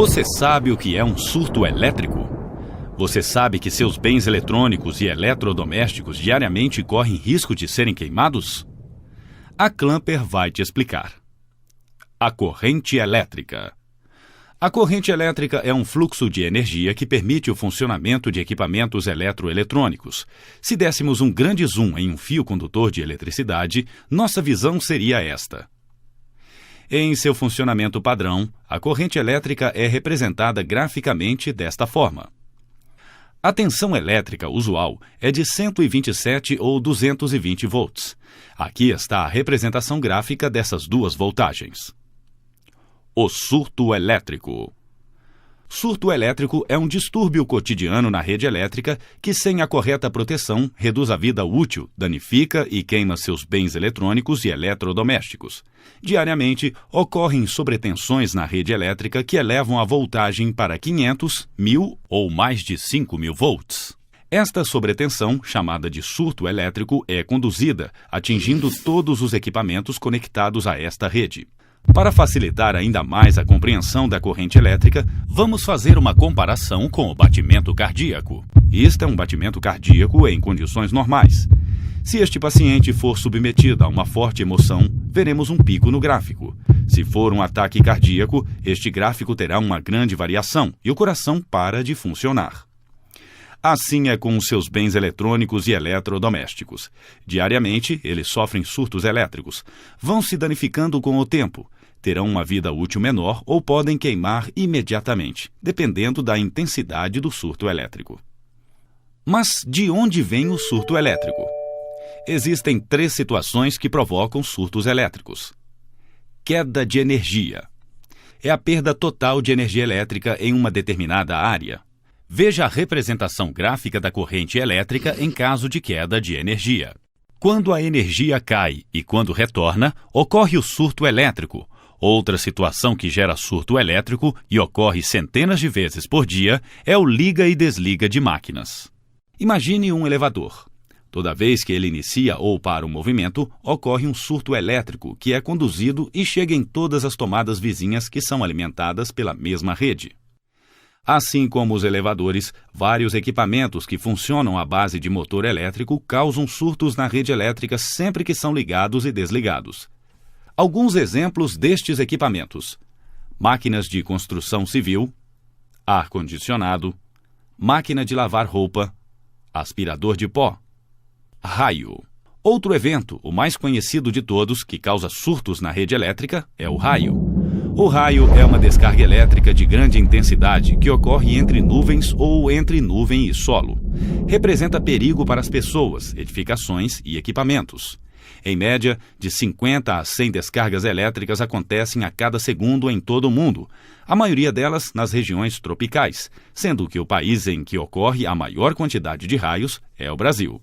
Você sabe o que é um surto elétrico? Você sabe que seus bens eletrônicos e eletrodomésticos diariamente correm risco de serem queimados? A Clamper vai te explicar. A corrente elétrica. A corrente elétrica é um fluxo de energia que permite o funcionamento de equipamentos eletroeletrônicos. Se dessemos um grande zoom em um fio condutor de eletricidade, nossa visão seria esta. Em seu funcionamento padrão, a corrente elétrica é representada graficamente desta forma. A tensão elétrica usual é de 127 ou 220 volts. Aqui está a representação gráfica dessas duas voltagens. O surto elétrico. Surto elétrico é um distúrbio cotidiano na rede elétrica que, sem a correta proteção, reduz a vida útil, danifica e queima seus bens eletrônicos e eletrodomésticos. Diariamente, ocorrem sobretensões na rede elétrica que elevam a voltagem para 500, 1000 ou mais de 5000 volts. Esta sobretensão, chamada de surto elétrico, é conduzida, atingindo todos os equipamentos conectados a esta rede. Para facilitar ainda mais a compreensão da corrente elétrica, vamos fazer uma comparação com o batimento cardíaco. Este é um batimento cardíaco em condições normais. Se este paciente for submetido a uma forte emoção, veremos um pico no gráfico. Se for um ataque cardíaco, este gráfico terá uma grande variação e o coração para de funcionar. Assim é com os seus bens eletrônicos e eletrodomésticos. Diariamente, eles sofrem surtos elétricos. Vão se danificando com o tempo. Terão uma vida útil menor ou podem queimar imediatamente, dependendo da intensidade do surto elétrico. Mas de onde vem o surto elétrico? Existem 3 situações que provocam surtos elétricos. Queda de energia. É a perda total de energia elétrica em uma determinada área. Veja a representação gráfica da corrente elétrica em caso de queda de energia. Quando a energia cai e quando retorna, ocorre o surto elétrico. Outra situação que gera surto elétrico e ocorre centenas de vezes por dia é o liga e desliga de máquinas. Imagine um elevador. Toda vez que ele inicia ou para o movimento, ocorre um surto elétrico que é conduzido e chega em todas as tomadas vizinhas que são alimentadas pela mesma rede. Assim como os elevadores, vários equipamentos que funcionam à base de motor elétrico causam surtos na rede elétrica sempre que são ligados e desligados. Alguns exemplos destes equipamentos: máquinas de construção civil, ar-condicionado, máquina de lavar roupa, aspirador de pó, raio. Outro evento, o mais conhecido de todos, que causa surtos na rede elétrica, é o raio. O raio é uma descarga elétrica de grande intensidade que ocorre entre nuvens ou entre nuvem e solo. Representa perigo para as pessoas, edificações e equipamentos. Em média, de 50 a 100 descargas elétricas acontecem a cada segundo em todo o mundo, a maioria delas nas regiões tropicais, sendo que o país em que ocorre a maior quantidade de raios é o Brasil.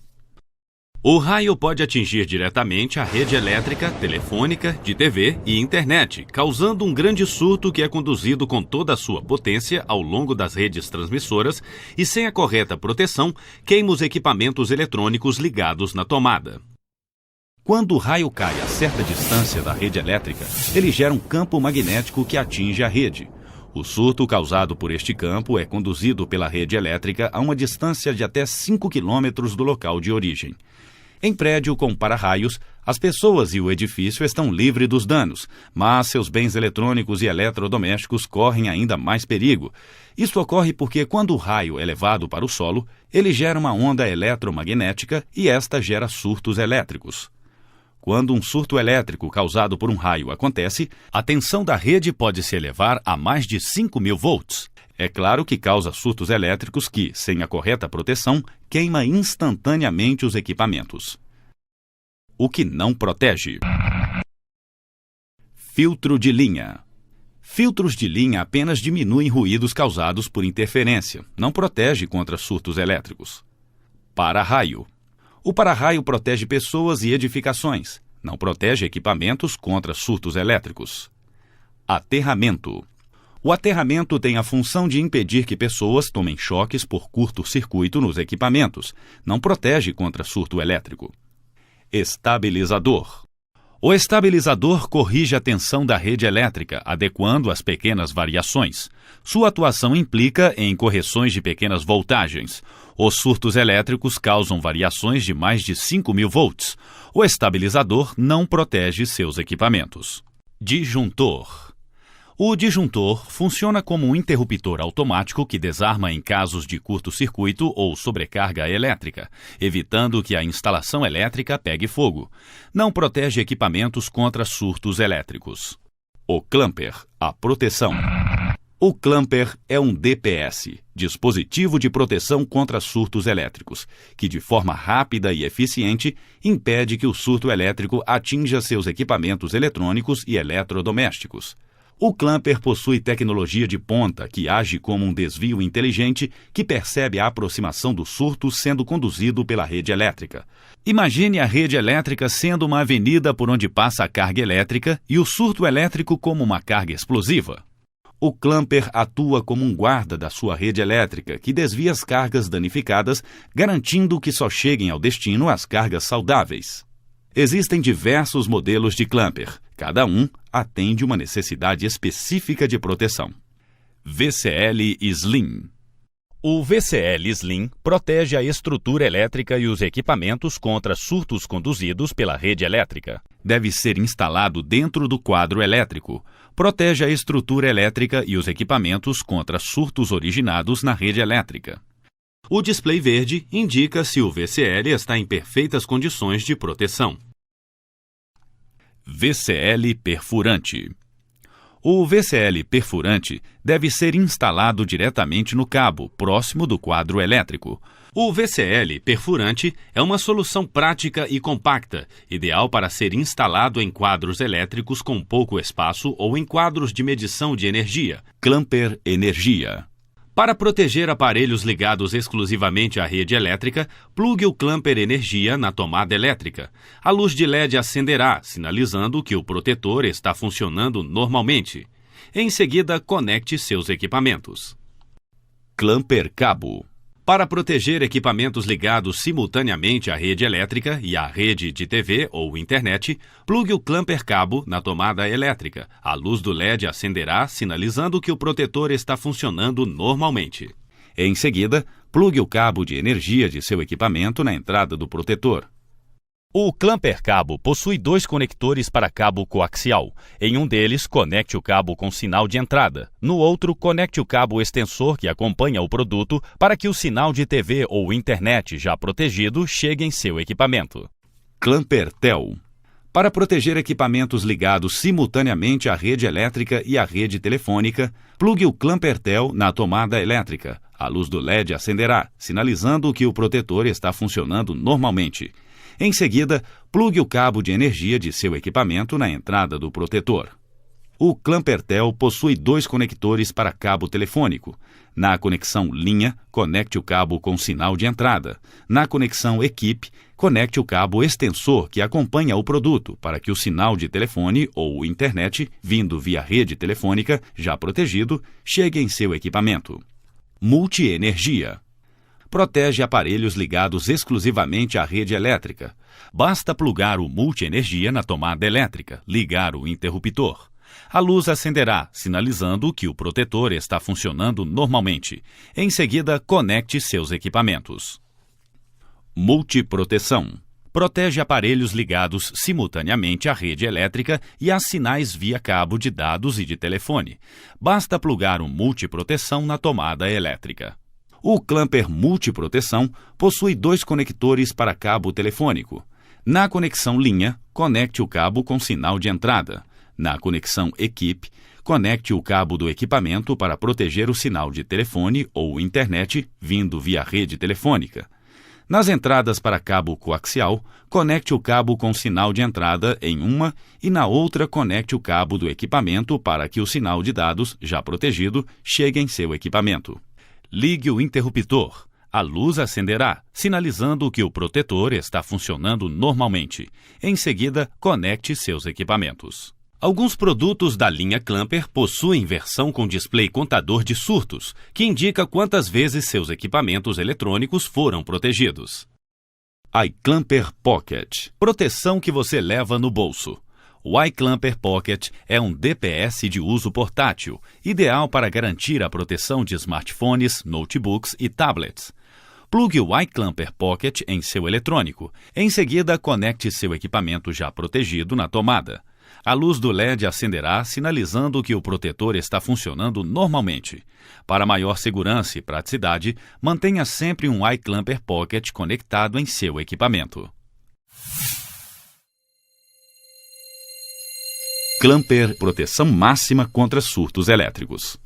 O raio pode atingir diretamente a rede elétrica, telefônica, de TV e internet, causando um grande surto que é conduzido com toda a sua potência ao longo das redes transmissoras e, sem a correta proteção, queima os equipamentos eletrônicos ligados na tomada. Quando o raio cai a certa distância da rede elétrica, ele gera um campo magnético que atinge a rede. O surto causado por este campo é conduzido pela rede elétrica a uma distância de até 5 km do local de origem. Em prédio com para-raios, as pessoas e o edifício estão livres dos danos, mas seus bens eletrônicos e eletrodomésticos correm ainda mais perigo. Isso ocorre porque quando o raio é levado para o solo, ele gera uma onda eletromagnética e esta gera surtos elétricos. Quando um surto elétrico causado por um raio acontece, a tensão da rede pode se elevar a mais de 5000 volts. É claro que causa surtos elétricos que, sem a correta proteção, queima instantaneamente os equipamentos. O que não protege. Filtro de linha. Filtros de linha apenas diminuem ruídos causados por interferência, não protege contra surtos elétricos. Para-raio. O para-raio protege pessoas e edificações, não protege equipamentos contra surtos elétricos. Aterramento. O aterramento tem a função de impedir que pessoas tomem choques por curto-circuito nos equipamentos, não protege contra surto elétrico. Estabilizador. O estabilizador corrige a tensão da rede elétrica, adequando as pequenas variações. Sua atuação implica em correções de pequenas voltagens. Os surtos elétricos causam variações de mais de 5.000 volts. O estabilizador não protege seus equipamentos. Disjuntor. O disjuntor funciona como um interruptor automático que desarma em casos de curto-circuito ou sobrecarga elétrica, evitando que a instalação elétrica pegue fogo. Não protege equipamentos contra surtos elétricos. O clamper, a proteção. O clamper é um DPS, dispositivo de proteção contra surtos elétricos, que de forma rápida e eficiente impede que o surto elétrico atinja seus equipamentos eletrônicos e eletrodomésticos. O clamper possui tecnologia de ponta que age como um desvio inteligente que percebe a aproximação do surto sendo conduzido pela rede elétrica. Imagine a rede elétrica sendo uma avenida por onde passa a carga elétrica e o surto elétrico como uma carga explosiva. O clamper atua como um guarda da sua rede elétrica que desvia as cargas danificadas, garantindo que só cheguem ao destino as cargas saudáveis. Existem diversos modelos de clamper. Cada um atende uma necessidade específica de proteção. VCL Slim. O VCL Slim protege a estrutura elétrica e os equipamentos contra surtos conduzidos pela rede elétrica. Deve ser instalado dentro do quadro elétrico. Protege a estrutura elétrica e os equipamentos contra surtos originados na rede elétrica. O display verde indica se o VCL está em perfeitas condições de proteção. VCL perfurante. O VCL perfurante deve ser instalado diretamente no cabo, próximo do quadro elétrico. O VCL perfurante é uma solução prática e compacta, ideal para ser instalado em quadros elétricos com pouco espaço ou em quadros de medição de energia. Clamper Energia. Para proteger aparelhos ligados exclusivamente à rede elétrica, plugue o clamper energia na tomada elétrica. A luz de LED acenderá, sinalizando que o protetor está funcionando normalmente. Em seguida, conecte seus equipamentos. Clamper cabo. Para proteger equipamentos ligados simultaneamente à rede elétrica e à rede de TV ou internet, plugue o clamper cabo na tomada elétrica. A luz do LED acenderá, sinalizando que o protetor está funcionando normalmente. Em seguida, plugue o cabo de energia de seu equipamento na entrada do protetor. O clamper cabo possui 2 conectores para cabo coaxial. Em um deles, conecte o cabo com sinal de entrada. No outro, conecte o cabo extensor que acompanha o produto para que o sinal de TV ou internet já protegido chegue em seu equipamento. Clamper Tel. Para proteger equipamentos ligados simultaneamente à rede elétrica e à rede telefônica, plugue o clamper Tel na tomada elétrica. A luz do LED acenderá, sinalizando que o protetor está funcionando normalmente. Em seguida, plugue o cabo de energia de seu equipamento na entrada do protetor. O clamper Tel possui 2 conectores para cabo telefônico. Na conexão linha, conecte o cabo com sinal de entrada. Na conexão equipe, conecte o cabo extensor que acompanha o produto para que o sinal de telefone ou internet, vindo via rede telefônica, já protegido, chegue em seu equipamento. Multienergia. Protege aparelhos ligados exclusivamente à rede elétrica. Basta plugar o multienergia na tomada elétrica, ligar o interruptor. A luz acenderá, sinalizando que o protetor está funcionando normalmente. Em seguida, conecte seus equipamentos. Multiproteção. Protege aparelhos ligados simultaneamente à rede elétrica e a sinais via cabo de dados e de telefone. Basta plugar o multiproteção na tomada elétrica. O clamper multiproteção possui 2 conectores para cabo telefônico. Na conexão linha, conecte o cabo com sinal de entrada. Na conexão equipe, conecte o cabo do equipamento para proteger o sinal de telefone ou internet vindo via rede telefônica. Nas entradas para cabo coaxial, conecte o cabo com sinal de entrada em uma e na outra conecte o cabo do equipamento para que o sinal de dados, já protegido, chegue em seu equipamento. Ligue o interruptor. A luz acenderá, sinalizando que o protetor está funcionando normalmente. Em seguida, conecte seus equipamentos. Alguns produtos da linha Clamper possuem versão com display contador de surtos, que indica quantas vezes seus equipamentos eletrônicos foram protegidos. iClamper Pocket. Proteção que você leva no bolso. O iClamper Pocket é um DPS de uso portátil, ideal para garantir a proteção de smartphones, notebooks e tablets. Plugue o iClamper Pocket em seu eletrônico. Em seguida, conecte seu equipamento já protegido na tomada. A luz do LED acenderá, sinalizando que o protetor está funcionando normalmente. Para maior segurança e praticidade, mantenha sempre um iClamper Pocket conectado em seu equipamento. Clamper, proteção máxima contra surtos elétricos.